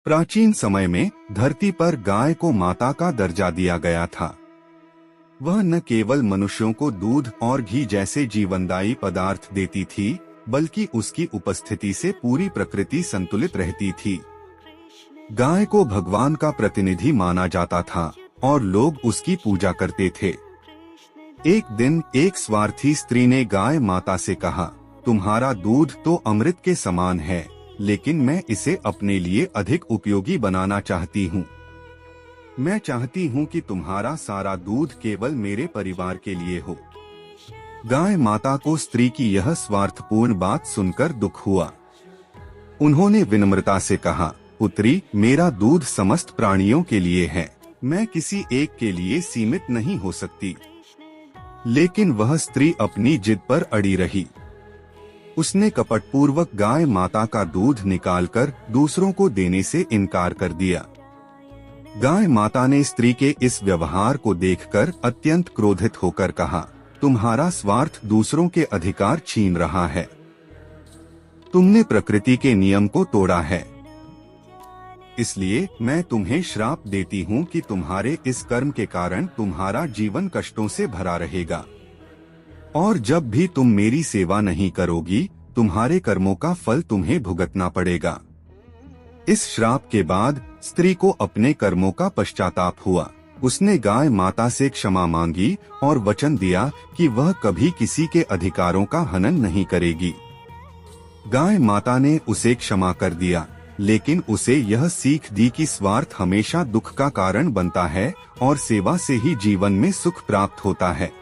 प्राचीन समय में धरती पर गाय को माता का दर्जा दिया गया था। वह न केवल मनुष्यों को दूध और घी जैसे जीवनदायी पदार्थ देती थी, बल्कि उसकी उपस्थिति से पूरी प्रकृति संतुलित रहती थी। गाय को भगवान का प्रतिनिधि माना जाता था और लोग उसकी पूजा करते थे। एक दिन एक स्वार्थी स्त्री ने गाय माता से कहा, तुम्हारा दूध तो अमृत के समान है, लेकिन मैं इसे अपने लिए अधिक उपयोगी बनाना चाहती हूँ। मैं चाहती हूँ कि तुम्हारा सारा दूध केवल मेरे परिवार के लिए हो। गाय माता को स्त्री की यह स्वार्थपूर्ण बात सुनकर दुख हुआ। उन्होंने विनम्रता से कहा, पुत्री, मेरा दूध समस्त प्राणियों के लिए है, मैं किसी एक के लिए सीमित नहीं हो सकती। लेकिन वह स्त्री अपनी जिद पर अड़ी रही। उसने कपटपूर्वक गाय माता का दूध निकालकर दूसरों को देने से इनकार कर दिया। गाय माता ने स्त्री के इस व्यवहार को देखकर अत्यंत क्रोधित होकर कहा, तुम्हारा स्वार्थ दूसरों के अधिकार छीन रहा है। तुमने प्रकृति के नियम को तोड़ा है। इसलिए मैं तुम्हें श्राप देती हूँ कि तुम्हारे इस कर्म के कारण तुम्हारा जीवन कष्टों से भरा रहेगा, और जब भी तुम मेरी सेवा नहीं करोगी, तुम्हारे कर्मों का फल तुम्हें भुगतना पड़ेगा। इस श्राप के बाद स्त्री को अपने कर्मों का पश्चाताप हुआ। उसने गाय माता से क्षमा मांगी और वचन दिया कि वह कभी किसी के अधिकारों का हनन नहीं करेगी। गाय माता ने उसे क्षमा कर दिया, लेकिन उसे यह सीख दी कि स्वार्थ हमेशा दुख का कारण बनता है और सेवा से ही जीवन में सुख प्राप्त होता है।